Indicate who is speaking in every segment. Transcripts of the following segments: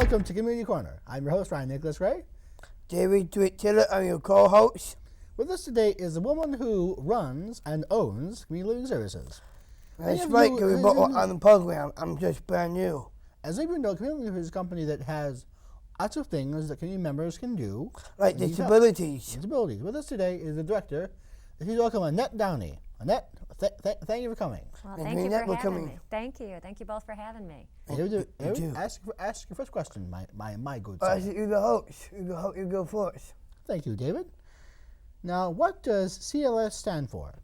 Speaker 1: Welcome to Community Corner. I'm your host, Ryan Nicholas Ray.
Speaker 2: David DeWitt, I'm your co-host.
Speaker 1: With us today is a woman who runs and owns Community Living Services.
Speaker 2: That's right, because we brought on the program. I'm just brand new.
Speaker 1: As you know, Community Living is a company that has lots of things that community members can do.
Speaker 2: Like disabilities.
Speaker 1: Disabilities. With us today is the director. Please welcome Annette Downey. Annette, thank you for coming.
Speaker 3: Well, thank you for having me. Thank you. Thank you both for having me.
Speaker 1: Ask your first question, my good sir.
Speaker 2: You're the host. You go first.
Speaker 1: Thank you, David. Now, what does CLS stand for?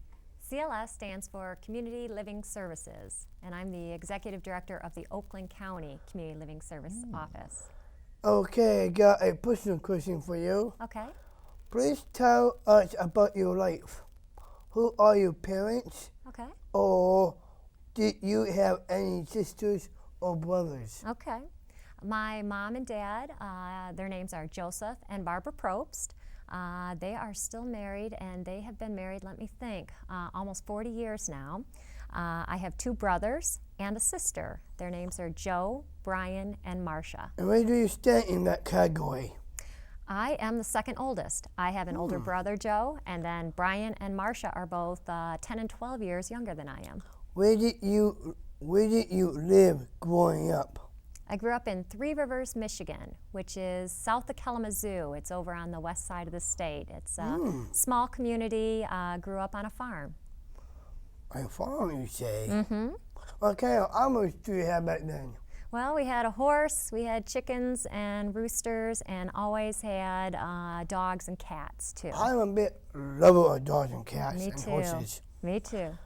Speaker 3: CLS stands for Community Living Services, and I'm the Executive Director of the Oakland County Community Living Service Office.
Speaker 2: Okay, I got a personal question for you.
Speaker 3: Okay.
Speaker 2: Please tell us about your life. Who are your parents?
Speaker 3: Okay.
Speaker 2: Or did you have any sisters or brothers?
Speaker 3: Okay. My mom and dad, their names are Joseph and Barbara Probst. They are still married, and they have been married, let me think, almost 40 years now. I have two brothers and a sister. Their names are Joe, Brian, and Marcia.
Speaker 2: And where do you stand in that category?
Speaker 3: I am the second oldest. I have an older brother, Joe, and then Brian and Marcia are both 10 and 12 years younger than I am.
Speaker 2: Where did you live growing up?
Speaker 3: I grew up in Three Rivers, Michigan, which is south of Kalamazoo. It's over on the west side of the state. It's a small community. Grew up on a farm.
Speaker 2: A farm, you say?
Speaker 3: Mm-hmm.
Speaker 2: What kind of animals do you have back then?
Speaker 3: Well, we had a horse, we had chickens and roosters, and always had dogs and cats, too.
Speaker 2: I'm a bit lover of dogs and cats
Speaker 3: Me
Speaker 2: and
Speaker 3: too.
Speaker 2: horses.
Speaker 3: Me too.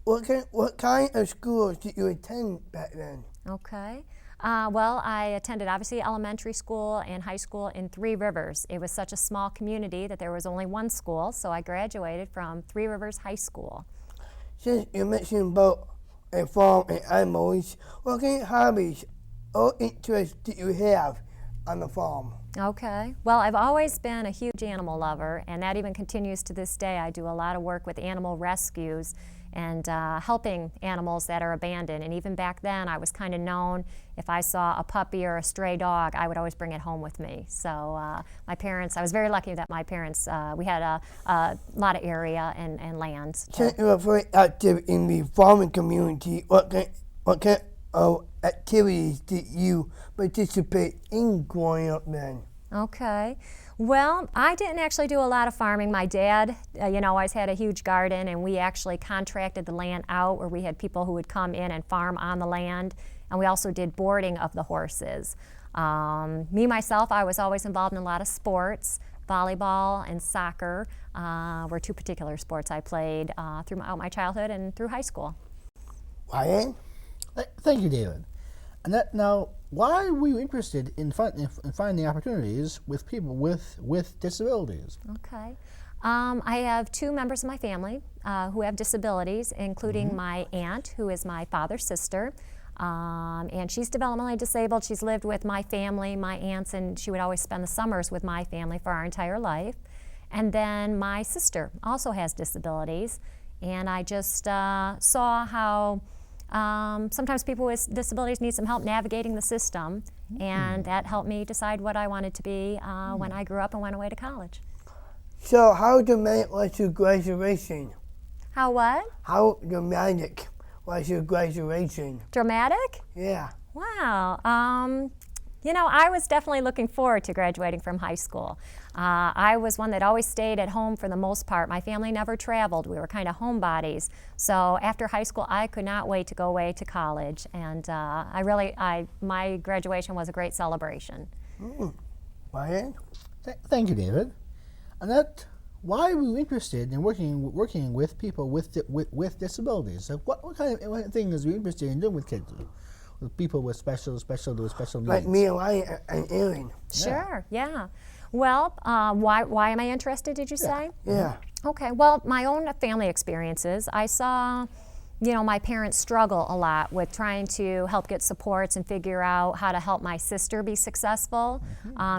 Speaker 2: What kind of schools did you attend back then?
Speaker 3: Okay. Well, I attended, obviously, elementary school and high school in Three Rivers. It was such a small community that there was only one school, so I graduated from Three Rivers High School.
Speaker 2: Since you mentioned about a farm and animals, what kind of hobbies or interests do you have on the farm?
Speaker 3: Okay. Well, I've always been a huge animal lover, and that even continues to this day. I do a lot of work with animal rescues and helping animals that are abandoned. And even back then, I was kind of known, if I saw a puppy or a stray dog, I would always bring it home with me. So my parents, I was very lucky that my parents, we had a lot of area and land.
Speaker 2: Since you are very active in the farming community, what kind of activities did you participate in growing up then?
Speaker 3: Okay. Well, I didn't actually do a lot of farming. My dad, always had a huge garden, and we actually contracted the land out where we had people who would come in and farm on the land, and we also did boarding of the horses. Me, myself, I was always involved in a lot of sports. Volleyball and soccer were two particular sports I played throughout my childhood and through high school.
Speaker 2: Ryan?
Speaker 1: Thank you, David. Annette, now, why were you interested in finding opportunities with people with disabilities?
Speaker 3: Okay. I have two members of my family who have disabilities, including my aunt, who is my father's sister. And she's developmentally disabled. She's lived with my family, my aunts, and she would always spend the summers with my family for our entire life. And then my sister also has disabilities. And I just saw how sometimes people with disabilities need some help navigating the system, and that helped me decide what I wanted to be when I grew up and went away to college.
Speaker 2: So how dramatic was your graduation?
Speaker 3: How what?
Speaker 2: How dramatic was your graduation?
Speaker 3: Dramatic?
Speaker 2: Yeah.
Speaker 3: Wow. I was definitely looking forward to graduating from high school. I was one that always stayed at home for the most part. My family never traveled. We were kind of homebodies. So after high school, I could not wait to go away to college. And my graduation was a great celebration.
Speaker 2: Ryan?
Speaker 1: Thank you, David. Annette, why were you interested in working with people with disabilities? So what kind of things are you interested in doing with kids? With people with special needs.
Speaker 2: Like me and Ryan and Aaron.
Speaker 3: Sure, yeah. Well, why am I interested, did you say?
Speaker 2: Yeah.
Speaker 3: Okay, well, my own family experiences, I saw, my parents struggle a lot with trying to help get supports and figure out how to help my sister be successful.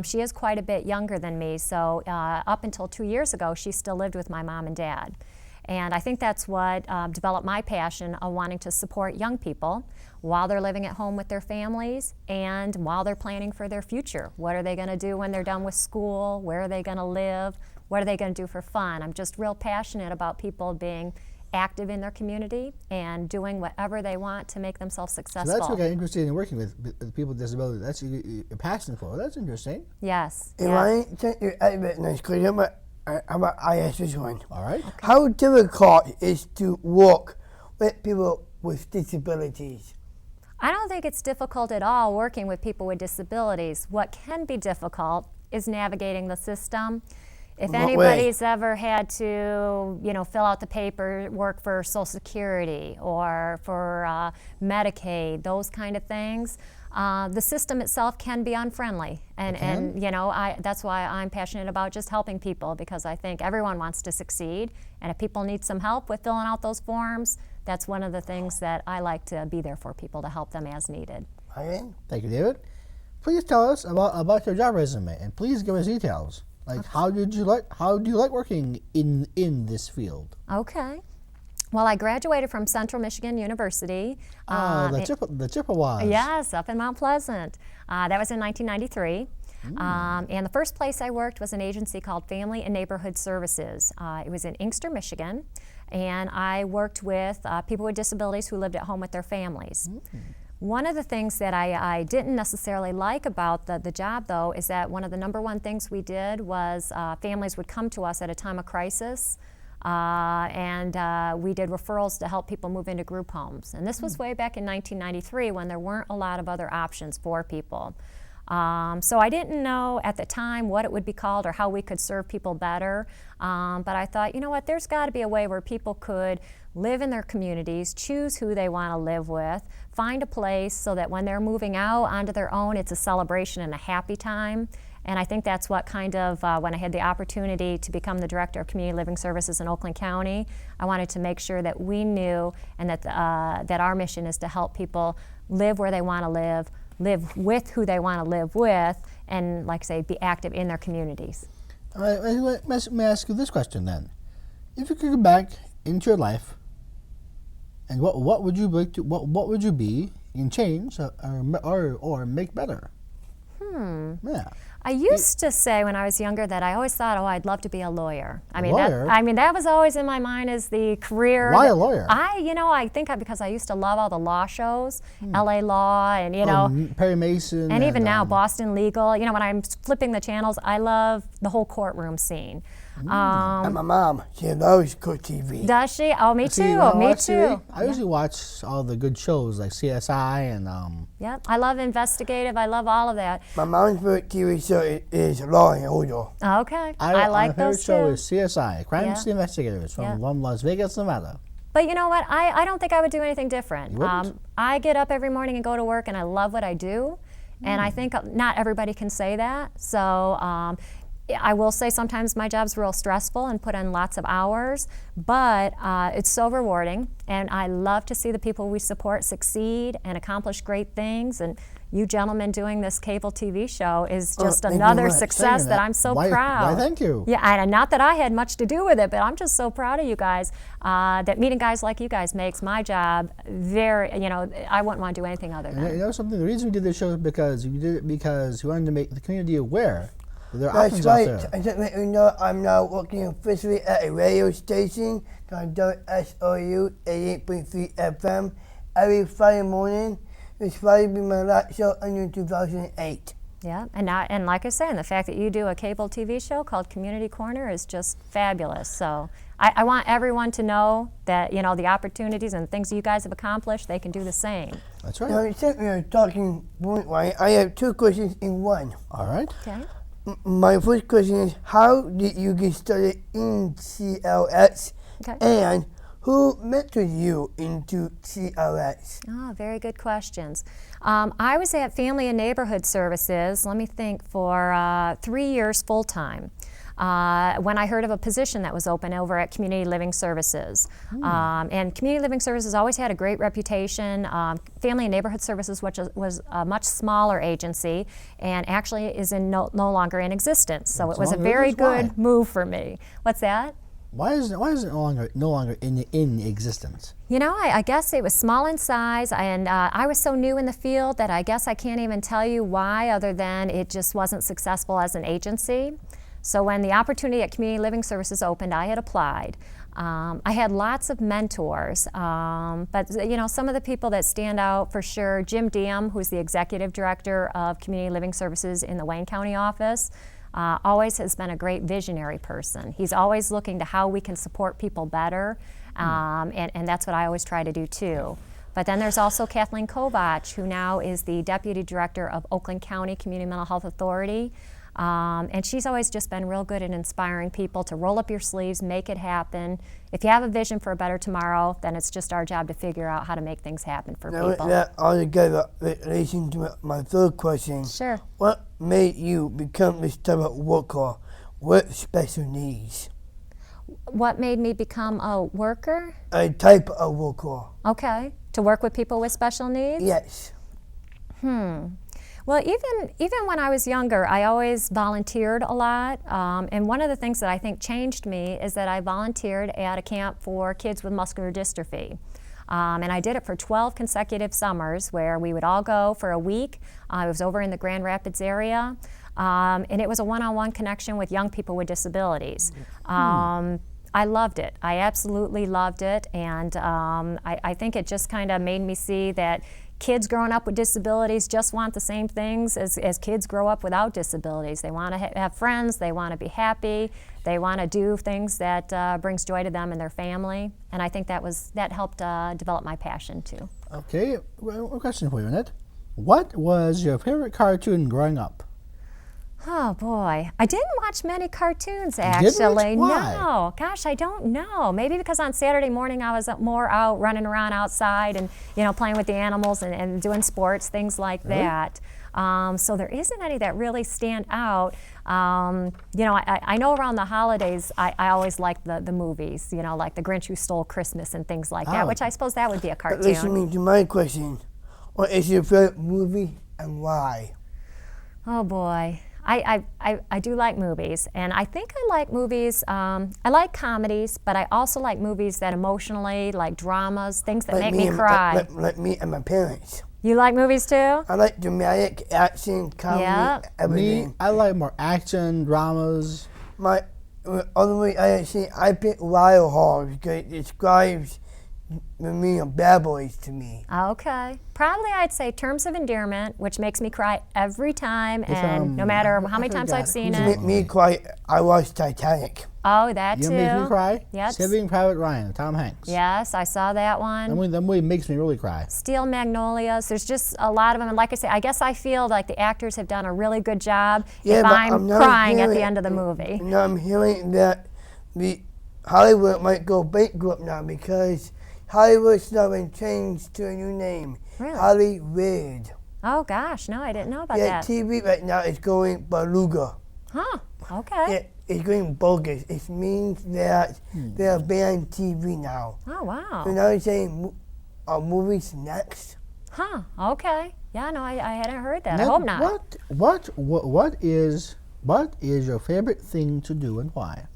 Speaker 3: She is quite a bit younger than me, so up until 2 years ago, she still lived with my mom and dad. And I think that's what developed my passion of wanting to support young people while they're living at home with their families and while they're planning for their future. What are they going to do when they're done with school? Where are they going to live? What are they going to do for fun? I'm just real passionate about people being active in their community and doing whatever they want to make themselves successful.
Speaker 1: So that's what got interested in working with people with disabilities. That's your passion for. That's interesting.
Speaker 3: Yes.
Speaker 2: If I take you out of it nice, because I'm I ask this one.
Speaker 1: All right.
Speaker 3: Okay.
Speaker 2: How difficult is to work with people with disabilities?
Speaker 3: I don't think it's difficult at all working with people with disabilities. What can be difficult is navigating the system. If
Speaker 2: What
Speaker 3: anybody's ever had to, fill out the paperwork for Social Security or for Medicaid, those kind of things, the system itself can be unfriendly. And that's why I'm passionate about just helping people, because I think everyone wants to succeed. And if people need some help with filling out those forms, that's one of the things that I like to be there for people, to help them as needed.
Speaker 2: Orion?
Speaker 1: Thank you, David. Please tell us about your job resume, and please give us details. Like, how do you like working in this field?
Speaker 3: Okay. Well, I graduated from Central Michigan University.
Speaker 1: The Chippewas.
Speaker 3: Yes, up in Mount Pleasant. That was in 1993. And the first place I worked was an agency called Family and Neighborhood Services. It was in Inkster, Michigan, and I worked with people with disabilities who lived at home with their families. One of the things that I didn't necessarily like about the job, though, is that one of the #1 things we did was families would come to us at a time of crisis, and we did referrals to help people move into group homes. And this was way back in 1993, when there weren't a lot of other options for people. So I didn't know at the time what it would be called or how we could serve people better, but I thought, you know what, there's got to be a way where people could live in their communities, choose who they want to live with, find a place so that when they're moving out onto their own, it's a celebration and a happy time. And I think that's what kind of, when I had the opportunity to become the Director of Community Living Services in Oakland County, I wanted to make sure that we knew and that, that our mission is to help people live where they want to live with who they want to live with, and, like I say, be active in their communities.
Speaker 1: Let me ask you this question then. If you could go back into your life, and what would you like to, what would you be and change or make better? Yeah.
Speaker 3: I used to say when I was younger that I always thought, I'd love to be a lawyer.
Speaker 1: Lawyer?
Speaker 3: That was always in my mind as the career.
Speaker 1: Why a lawyer?
Speaker 3: I think because I used to love all the law shows, LA Law, and
Speaker 1: Perry Mason,
Speaker 3: and even now Boston Legal. When I'm flipping the channels, I love the whole courtroom scene.
Speaker 2: And my mom, she loves good TV.
Speaker 3: Does she? Oh, me too. Me too.
Speaker 1: I usually watch all the good shows like CSI and
Speaker 3: Yep, I love investigative. I love all of that.
Speaker 2: My mom's favorite TV show is Law and Order.
Speaker 3: Okay, I like
Speaker 1: my
Speaker 3: those
Speaker 1: favorite
Speaker 3: too.
Speaker 1: show is CSI, Crime Scene Investigators from Las Vegas, Nevada.
Speaker 3: But you know what? I don't think I would do anything different.
Speaker 1: You wouldn't?
Speaker 3: I get up every morning and go to work, and I love what I do. And I think not everybody can say that. So I will say sometimes my job's real stressful and put in lots of hours, but it's so rewarding. And I love to see the people we support succeed and accomplish great things. And you gentlemen doing this cable TV show is just another success that I'm so proud.
Speaker 1: Why, thank you.
Speaker 3: Yeah, and not that I had much to do with it, but I'm just so proud of you guys. That meeting guys like you guys makes my job very, I wouldn't want to do anything other than.
Speaker 1: You know something? The reason we did this show is because you did it because you wanted to make the community aware that there are options
Speaker 2: That's right.
Speaker 1: out there.
Speaker 2: I just let you know I'm now working officially at a radio station called WSOU 88.3 FM every Friday morning. This Friday will be my last show until 2008.
Speaker 3: Yeah, and like I say, and the fact that you do a cable TV show called Community Corner is just fabulous. So I want everyone to know that, the opportunities and things you guys have accomplished, they can do the same.
Speaker 1: That's right.
Speaker 2: Now, since we are talking point wise, I have 2 questions in one.
Speaker 1: All right.
Speaker 3: Okay.
Speaker 2: My first question is, how did you get started in CLS?
Speaker 3: Okay.
Speaker 2: And who mentored you into CLS?
Speaker 3: Oh, very good questions. I was at Family and Neighborhood Services, let me think, for 3 years full-time. When I heard of a position that was open over at Community Living Services. And Community Living Services always had a great reputation. Family and Neighborhood Services, which was a much smaller agency, and actually is no longer in existence. So it was a very good move for me. What's that?
Speaker 1: Why is it no longer in existence?
Speaker 3: You know, I guess it was small in size, and I was so new in the field that I guess I can't even tell you why, other than it just wasn't successful as an agency. So when the opportunity at Community Living Services opened, I had applied. I had lots of mentors, but you know, some of the people that stand out for sure, Jim Diem, who's the executive director of Community Living Services in the Wayne County office, always has been a great visionary person. He's always looking to how we can support people better, and that's what I always try to do too. But then there's also Kathleen Kovach, who now is the deputy director of Oakland County Community Mental Health Authority. And she's always just been real good at inspiring people to roll up your sleeves, make it happen. If you have a vision for a better tomorrow, then it's just our job to figure out how to make things happen for people.
Speaker 2: That all together relation to my third question.
Speaker 3: Sure.
Speaker 2: What made you become this type of worker with special needs?
Speaker 3: What made me become a worker?
Speaker 2: A type of worker.
Speaker 3: Okay. To work with people with special needs?
Speaker 2: Yes.
Speaker 3: Well, even when I was younger, I always volunteered a lot. And one of the things that I think changed me is that I volunteered at a camp for kids with muscular dystrophy. And I did it for 12 consecutive summers where we would all go for a week. I was over in the Grand Rapids area. And it was a one-on-one connection with young people with disabilities. I loved it. I absolutely loved it. And I think it just kind of made me see that kids growing up with disabilities just want the same things as kids grow up without disabilities. They want to have friends, they want to be happy, they want to do things that brings joy to them and their family. And I think that helped develop my passion too.
Speaker 1: Okay, well, a question for you, Annette. What was your favorite cartoon growing up?
Speaker 3: Oh boy, I didn't watch many cartoons actually.
Speaker 1: Why?
Speaker 3: No, gosh, I don't know. Maybe because on Saturday morning I was more out running around outside and playing with the animals and doing sports, things like that. So there isn't any that really stand out. I know around the holidays I always like the movies. Like The Grinch Who Stole Christmas and things like that, which I suppose that would be a cartoon.
Speaker 2: Listening to my question, what is your favorite movie and why?
Speaker 3: Oh boy. I do like movies, and I think I like movies, I like comedies, but I also like movies that emotionally, like dramas, things that make me cry.
Speaker 2: Like me and my parents.
Speaker 3: You like movies too?
Speaker 2: I like dramatic, action, comedy, everything.
Speaker 1: Me, I like more action, dramas.
Speaker 2: My other way I pick Wild Hogs because it describes the meaning of bad boys to me.
Speaker 3: Okay. Probably I'd say Terms of Endearment, which makes me cry every time, and no matter how many times I've seen it.
Speaker 2: Make me cry. I watched Titanic.
Speaker 3: Oh, that too.
Speaker 1: You make me cry?
Speaker 3: Yes.
Speaker 1: Saving Private Ryan, Tom Hanks.
Speaker 3: Yes, I saw that one.
Speaker 1: That movie makes me really cry.
Speaker 3: Steel Magnolias. There's just a lot of them. And like I say, I guess I feel like the actors have done a really good job if I'm crying at the end of the movie.
Speaker 2: Now I'm hearing that the Hollywood might go bankrupt now because Hollywood's now been changed to a new name.
Speaker 3: Really?
Speaker 2: Hollywood.
Speaker 3: Oh gosh, no, I didn't know about
Speaker 2: Yeah,
Speaker 3: that.
Speaker 2: TV right now is going beluga.
Speaker 3: Huh, okay.
Speaker 2: It's going bogus. It means that they are banned TV now.
Speaker 3: Oh, wow.
Speaker 2: So now they're saying movies next.
Speaker 3: Huh, okay. Yeah, no, I hadn't heard that.
Speaker 1: Now,
Speaker 3: I hope not.
Speaker 1: What is your favorite thing to do and why?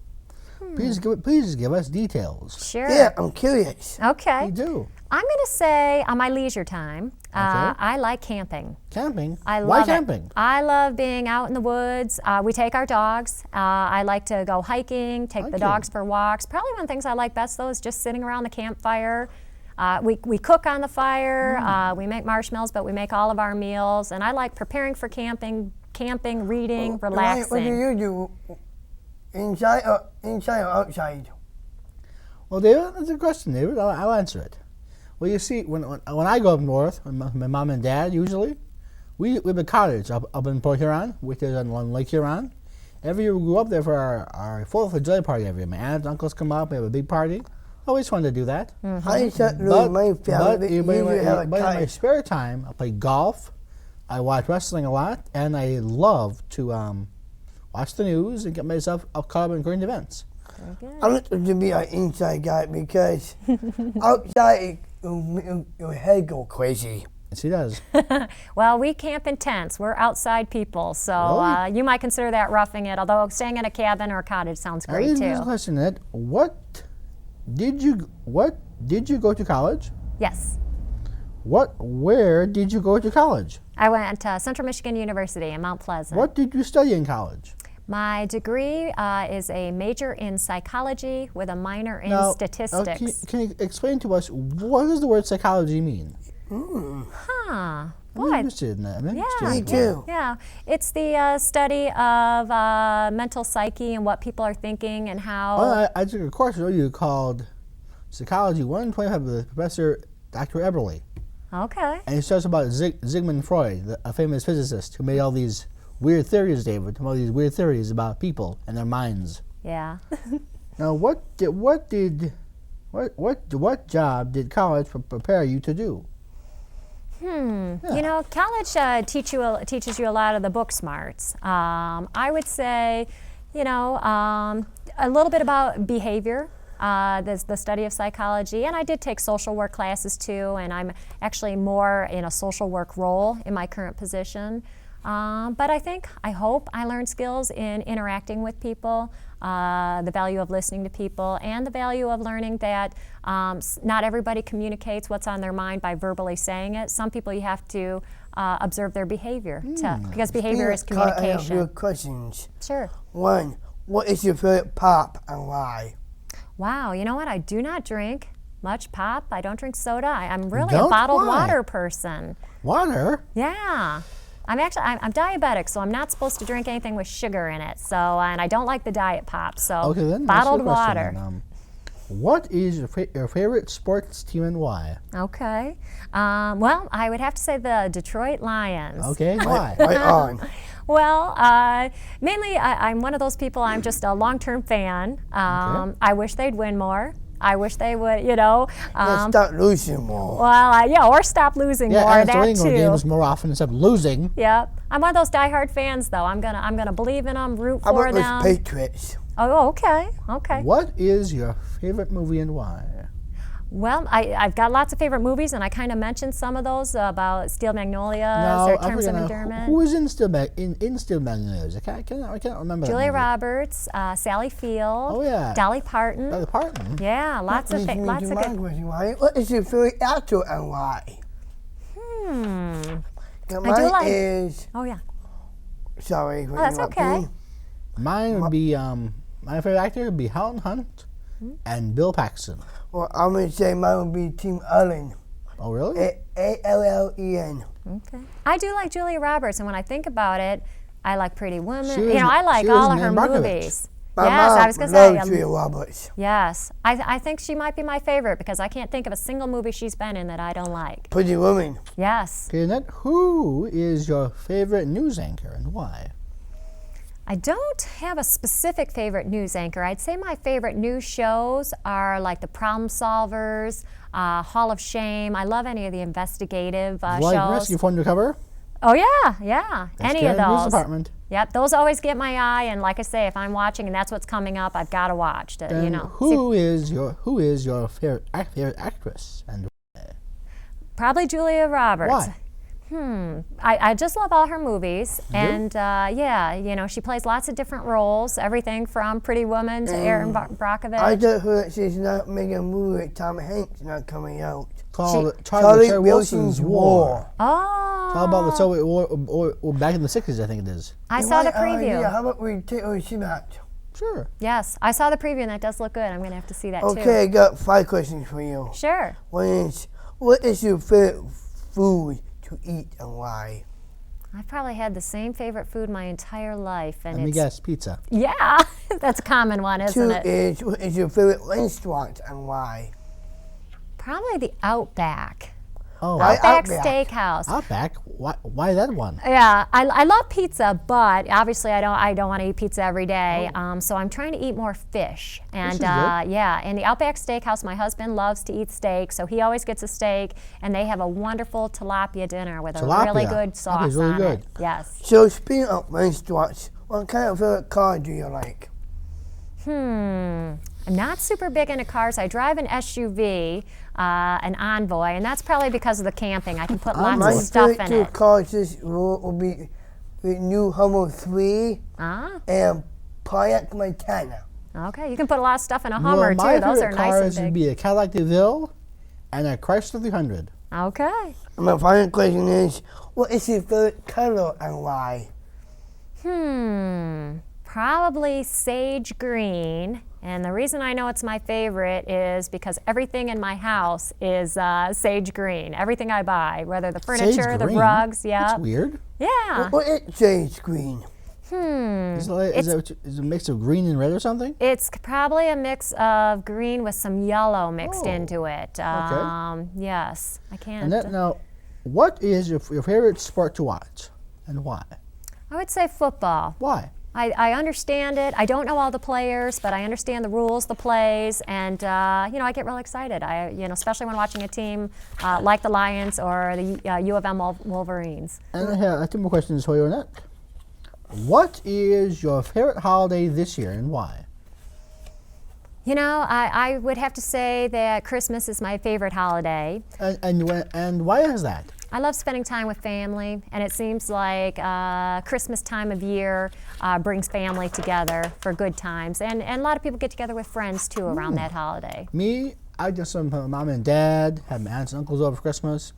Speaker 1: Please give us details.
Speaker 3: Sure.
Speaker 2: Yeah, I'm curious.
Speaker 3: Okay.
Speaker 1: You do.
Speaker 3: I'm going to say on my leisure time,
Speaker 1: Okay.
Speaker 3: I like camping.
Speaker 1: Camping?
Speaker 3: I love
Speaker 1: Why
Speaker 3: it.
Speaker 1: camping?
Speaker 3: I love being out in the woods. We take our dogs. I like to go hiking, take the dogs for walks. Probably one of the things I like best, though, is just sitting around the campfire. We cook on the fire. We make marshmallows, but we make all of our meals. And I like preparing for camping, reading, relaxing.
Speaker 2: What do you do? Inside or outside?
Speaker 1: Well, David, that's a question, David. I'll answer it. Well, you see, when I go up north, with my mom and dad, usually, we have a cottage up in Port Huron, which is on Lake Huron. Every year we go up there for our 4th of July party every year. My aunts and uncles come up, we have a big party. Always fun to do that.
Speaker 2: I thought my family usually have a
Speaker 1: but in my
Speaker 2: cottage.
Speaker 1: spare time, I play golf, I watch wrestling a lot, and I love to watch the news and get myself caught up in current events.
Speaker 2: I like to be an inside guy because outside your head go crazy.
Speaker 1: Yes, he does.
Speaker 3: Well, we camp in tents. We're outside people, so
Speaker 1: Really?
Speaker 3: you might consider that roughing it, although staying in a cabin or a cottage sounds great
Speaker 1: Here's
Speaker 3: too.
Speaker 1: a question, Annette. Did you go to college?
Speaker 3: Yes.
Speaker 1: Where did you go to college?
Speaker 3: I went to Central Michigan University in Mount Pleasant.
Speaker 1: What did you study in college?
Speaker 3: My degree is a major in psychology with a minor in
Speaker 1: Now,
Speaker 3: statistics.
Speaker 1: can you explain to us, what does the word psychology mean?
Speaker 3: Huh.
Speaker 1: I'm
Speaker 3: Boy,
Speaker 1: interested in that. I'm interested
Speaker 3: yeah,
Speaker 1: in
Speaker 2: Me
Speaker 1: that.
Speaker 2: too.
Speaker 3: yeah. It's the study of mental psyche and what people are thinking and how.
Speaker 1: Well, I took a course earlier called Psychology 125 with Professor Dr. Eberly.
Speaker 3: Okay.
Speaker 1: And he starts about Sigmund Freud, a famous physicist who made all these weird theories, David, all these weird theories about people and their minds.
Speaker 3: Yeah.
Speaker 1: Now, what job did college prepare you to do?
Speaker 3: You know, college teaches you a lot of the book smarts. I would say, you know, a little bit about behavior. The study of psychology, and I did take social work classes too, and I'm actually more in a social work role in my current position. But I hope I learned skills in interacting with people, the value of listening to people, and the value of learning that not everybody communicates what's on their mind by verbally saying it. Some people you have to observe their behavior, because behavior is
Speaker 2: I have
Speaker 3: communication.
Speaker 2: few questions.
Speaker 3: Sure.
Speaker 2: One, what is your favorite pop and why?
Speaker 3: Wow, you know what? I do not drink much pop. I don't drink soda. I'm really a
Speaker 1: don't?
Speaker 3: bottled
Speaker 1: Why?
Speaker 3: water person.
Speaker 1: Water?
Speaker 3: Yeah. I'm diabetic, so I'm not supposed to drink anything with sugar in it. So, and I don't like the diet pop. So,
Speaker 1: Okay, then.
Speaker 3: bottled
Speaker 1: that's the question
Speaker 3: water.
Speaker 1: then. What is your favorite sports team and why?
Speaker 3: Okay. Well, I would have to say the Detroit Lions.
Speaker 1: Okay, why?
Speaker 2: Right on.
Speaker 3: Well, mainly I'm one of those people, I'm just a long-term fan. I wish they'd win more. I wish they would, you know.
Speaker 2: Let's start losing more.
Speaker 3: Well, yeah, or stop losing more.
Speaker 1: And
Speaker 3: That
Speaker 1: winning
Speaker 3: too.
Speaker 1: games more often instead of losing.
Speaker 3: Yep. I'm one of those diehard fans, though. I'm gonna believe in them, root
Speaker 2: How
Speaker 3: for
Speaker 2: about
Speaker 3: them.
Speaker 2: those Patriots?
Speaker 3: Oh, okay, okay.
Speaker 1: What is your favorite movie and why?
Speaker 3: Well, I've got lots of favorite movies, and I kind of mentioned some of those about Steel Magnolias or
Speaker 1: I
Speaker 3: Terms of
Speaker 1: forget now.
Speaker 3: Endearment.
Speaker 1: Who was in Steel Magnolias? I can't remember.
Speaker 3: Julia
Speaker 1: that movie.
Speaker 3: Roberts, Sally Field,
Speaker 1: Oh, yeah.
Speaker 3: Dolly Parton.
Speaker 1: Dolly Parton.
Speaker 3: Yeah, lots of good.
Speaker 2: What is your favorite actor and why? Now,
Speaker 3: I do
Speaker 2: mine
Speaker 3: like-
Speaker 2: is.
Speaker 3: Oh yeah.
Speaker 2: Sorry. for
Speaker 3: that's
Speaker 2: interrupting.
Speaker 3: okay.
Speaker 1: Mine would be my favorite actor would be Helen Hunt and Bill Paxton.
Speaker 2: Well, I'm going to say mine would be Team Allen.
Speaker 1: Oh, really?
Speaker 2: Allen.
Speaker 3: Okay. I do like Julia Roberts, and when I think about it, I like Pretty Woman.
Speaker 1: She was-
Speaker 3: I like
Speaker 1: she was
Speaker 3: all of
Speaker 1: in
Speaker 3: her
Speaker 1: Ann Barkovich.
Speaker 3: movies.
Speaker 2: My
Speaker 3: Yes,
Speaker 2: mom
Speaker 3: I was gonna say.
Speaker 2: loves Julia Roberts.
Speaker 3: Yes, I think she might be my favorite because I can't think of a single movie she's been in that I don't like.
Speaker 2: Pretty Woman.
Speaker 3: Yes.
Speaker 1: Okay, Annette, who is your favorite news anchor and why?
Speaker 3: I don't have a specific favorite news anchor. I'd say my favorite news shows are like The Problem Solvers, Hall of Shame. I love any of the investigative
Speaker 1: Like
Speaker 3: shows.
Speaker 1: Rescue from Undercover?
Speaker 3: Oh yeah.
Speaker 1: That's
Speaker 3: Any of
Speaker 1: good. News
Speaker 3: those.
Speaker 1: Department.
Speaker 3: Yep, those always get my eye. And like I say, if I'm watching and that's what's coming up, I've got to watch. You
Speaker 1: And
Speaker 3: know,
Speaker 1: who is your favorite actress and
Speaker 3: probably Julia Roberts.
Speaker 1: why?
Speaker 3: I just love all her movies, and yeah, you know, she plays lots of different roles, everything from Pretty Woman to Erin Brockovich.
Speaker 2: I just heard she's not making a movie with Tom Hanks not coming out.
Speaker 1: Called
Speaker 2: Charlie
Speaker 1: Charlie
Speaker 2: Wilson's War.
Speaker 3: Oh,
Speaker 1: How about the Soviet War or back in the 60s, I think it is.
Speaker 3: I saw the
Speaker 2: Why-
Speaker 3: preview.
Speaker 2: yeah, how about we take a see that?
Speaker 1: Sure.
Speaker 3: Yes, I saw the preview, and that does look good. I'm going to have to see that
Speaker 2: Okay, I got 5 questions for you.
Speaker 3: too. Sure.
Speaker 2: One is, what is your favorite food to eat and why?
Speaker 3: I've probably had the same favorite food my entire life, and
Speaker 1: Let me
Speaker 3: it's
Speaker 1: guess, pizza.
Speaker 3: yeah, that's a common one, isn't
Speaker 2: 2
Speaker 3: it?
Speaker 2: is, what is your favorite restaurant and why?
Speaker 3: Probably the Outback.
Speaker 1: Oh,
Speaker 2: Why
Speaker 3: Outback
Speaker 2: Outback?
Speaker 3: Steakhouse.
Speaker 1: Outback? Why that one?
Speaker 3: Yeah, I love pizza, but obviously I don't want to eat pizza every day. So I'm trying to eat more fish. And
Speaker 1: is good.
Speaker 3: yeah, in the Outback Steakhouse, my husband loves to eat steak, so he always gets a steak. And they have a wonderful tilapia dinner with a really
Speaker 1: Tilapia?
Speaker 3: good sauce
Speaker 1: Tilapia's really
Speaker 3: on
Speaker 1: good.
Speaker 3: it. Yes.
Speaker 2: So speaking of restaurants, what kind of favorite car do you like?
Speaker 3: I'm not super big into cars. I drive an SUV, an Envoy, and that's probably because of the camping. I can put lots
Speaker 2: My
Speaker 3: of stuff in
Speaker 2: favorite two
Speaker 3: it.
Speaker 2: cars this will be the new Hummer 3 and Pontiac Montana.
Speaker 3: Okay, you can put a lot of stuff in a Hummer,
Speaker 1: my
Speaker 3: too. Those are
Speaker 1: favorite
Speaker 3: nice
Speaker 1: cars
Speaker 3: and
Speaker 1: would
Speaker 3: big.
Speaker 1: be a Cadillac DeVille and a Chrysler 300.
Speaker 3: Okay.
Speaker 2: And my final question is, what is your favorite color and why?
Speaker 3: Probably sage green. And the reason I know it's my favorite is because everything in my house is sage green. Everything I buy, whether the furniture, the
Speaker 1: green?
Speaker 3: rugs,
Speaker 1: That's weird.
Speaker 3: Yeah.
Speaker 2: What is sage green?
Speaker 1: Is it a mix of green and red or something?
Speaker 3: It's probably a mix of green with some yellow mixed into it. Yes, I can't.
Speaker 1: Now, what is your favorite sport to watch and why?
Speaker 3: I would say football.
Speaker 1: Why?
Speaker 3: I understand it. I don't know all the players, but I understand the rules, the plays, and I get real excited. Especially when watching a team like the Lions or the U of M Wolverines.
Speaker 1: And I have 2 more questions for you, Annette. What is your favorite holiday this year and why?
Speaker 3: I would have to say that Christmas is my favorite holiday.
Speaker 1: And why is that?
Speaker 3: I love spending time with family, and it seems like Christmas time of year brings family together for good times. And a lot of people get together with friends, too, around that holiday.
Speaker 1: Me, I just saw my mom and dad, had my aunts and uncles over for Christmas.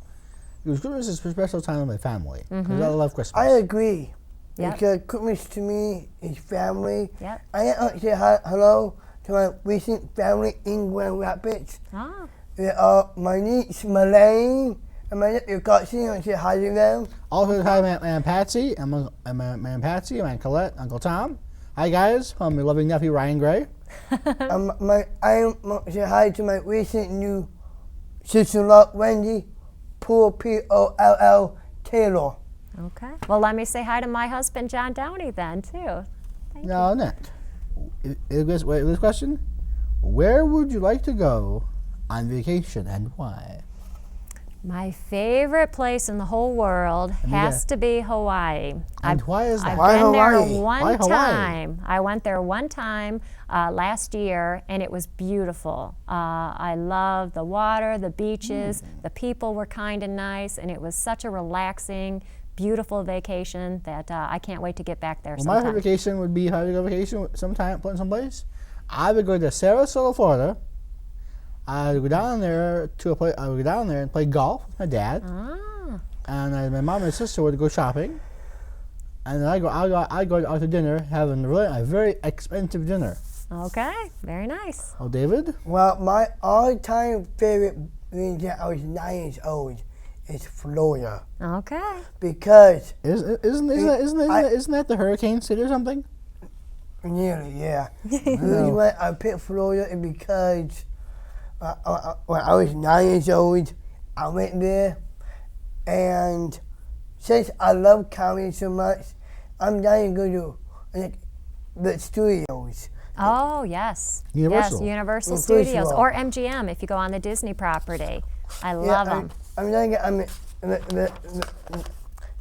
Speaker 1: Christmas is a special time with my family, because I love Christmas.
Speaker 2: I agree.
Speaker 3: Yep.
Speaker 2: Because Christmas to me is family.
Speaker 3: Yep.
Speaker 2: I want to say hello to my recent family in Grand Rapids. They are my niece Malaine and my nephew Coxie. I want to say hi to them.
Speaker 1: Also, hi, my Aunt Patsy, and my Aunt Patsy, my Aunt Colette, Uncle Tom. Hi, guys. My loving nephew, Ryan Gray.
Speaker 2: I want to say hi to my recent new sister-in-law, Wendy Poll Taylor.
Speaker 3: Okay. Well, let me say hi to my husband, John Downey, then, too.
Speaker 1: Now, Annette, this question. Where would you like to go on vacation and why?
Speaker 3: My favorite place in the whole world has to be Hawaii.
Speaker 1: And why is that?
Speaker 2: Why
Speaker 3: I've been there
Speaker 2: Hawaii?
Speaker 3: one
Speaker 1: Why Hawaii?
Speaker 3: time. I went there one time last year, and it was beautiful. I loved the water, the beaches, the people were kind and nice, and it was such a relaxing, beautiful vacation that I can't wait to get back there sometime.
Speaker 1: My vacation would be, how to go vacation someplace. I would go to Sarasota, Florida. I would go down there I would go down there and play golf with my dad. And my mom and sister would go shopping. And then I go out to dinner, having a very expensive dinner.
Speaker 3: Okay, very nice.
Speaker 1: Oh, David?
Speaker 2: Well, my all-time favorite when I was 9 years old is Florida.
Speaker 3: Okay.
Speaker 2: Because
Speaker 1: Isn't that the hurricane city or something?
Speaker 2: nearly, yeah. The reason why I picked Florida is because when I was 9 years old, I went there, and since I love comedy so much, I'm dying to go to the studios.
Speaker 3: Oh, yes.
Speaker 1: Universal.
Speaker 3: Yes, Universal
Speaker 2: Well,
Speaker 3: Studios.
Speaker 2: first of all-
Speaker 3: Or MGM if you go on the Disney property. I love them.
Speaker 2: I'm dying to the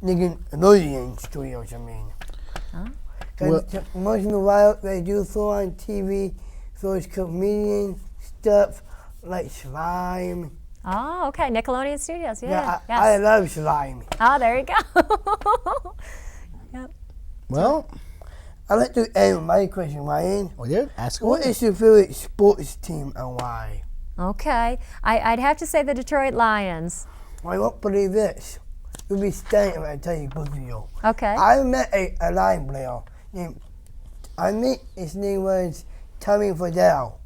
Speaker 2: Nickelodeon studios, I mean.
Speaker 1: Well-
Speaker 2: Once in a while, they do throw on TV, those comedian stuff like Slime.
Speaker 3: Oh, okay. Nickelodeon Studios. Yeah.
Speaker 2: I
Speaker 3: Yes.
Speaker 2: love Slime.
Speaker 3: Oh, there you go. Yep.
Speaker 1: Well,
Speaker 2: I'd like to end my question, Ryan.
Speaker 1: we did. Ask
Speaker 2: What
Speaker 1: away.
Speaker 2: is your favorite sports team and why?
Speaker 3: Okay. I'd have to say the Detroit Lions.
Speaker 2: I won't believe this. You'll be stunned if I tell you both of you.
Speaker 3: Okay.
Speaker 2: I met a Lion player named, his name was Tommy Fadell.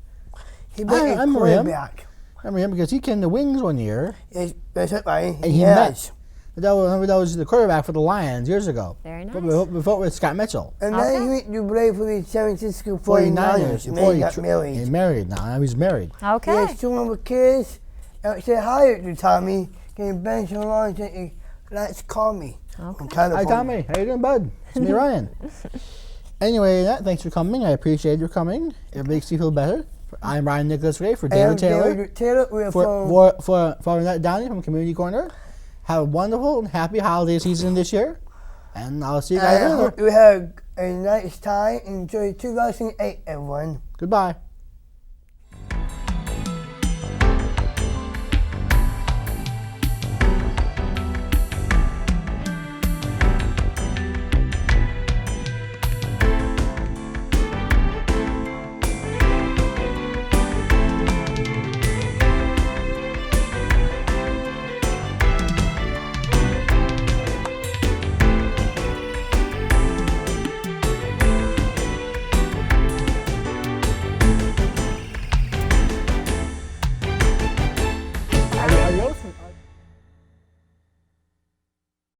Speaker 2: He played
Speaker 1: I
Speaker 2: a
Speaker 1: remember him.
Speaker 2: quarterback.
Speaker 1: I remember him because he came to Wings one year.
Speaker 2: Yes, that's right, Ryan.
Speaker 1: And he
Speaker 2: Yes.
Speaker 1: That was the quarterback for the Lions years ago.
Speaker 3: Very nice.
Speaker 1: Before with Scott Mitchell.
Speaker 2: And
Speaker 3: Okay.
Speaker 2: then he went to play for the San Francisco
Speaker 1: 49ers.
Speaker 2: 49ers. And then he got
Speaker 1: He's
Speaker 2: married.
Speaker 1: married now. He's married.
Speaker 2: He
Speaker 3: Okay.
Speaker 2: has 2 other kids. And I said hi to Tommy. Came back so long and said, let's call me.
Speaker 3: Okay.
Speaker 1: Hi, Tommy. How you doing, bud? It's me, Ryan. Anyway, thanks for coming. I appreciate your coming. It makes you feel better. I'm Ryan Nicholas Ray for David Taylor.
Speaker 2: David Taylor. We're from
Speaker 1: For Annette Downey from Community Corner. Have a wonderful and happy holiday season this year. And I'll see you guys
Speaker 2: I
Speaker 1: later.
Speaker 2: hope you have a nice time. Enjoy 2008, everyone.
Speaker 1: Goodbye.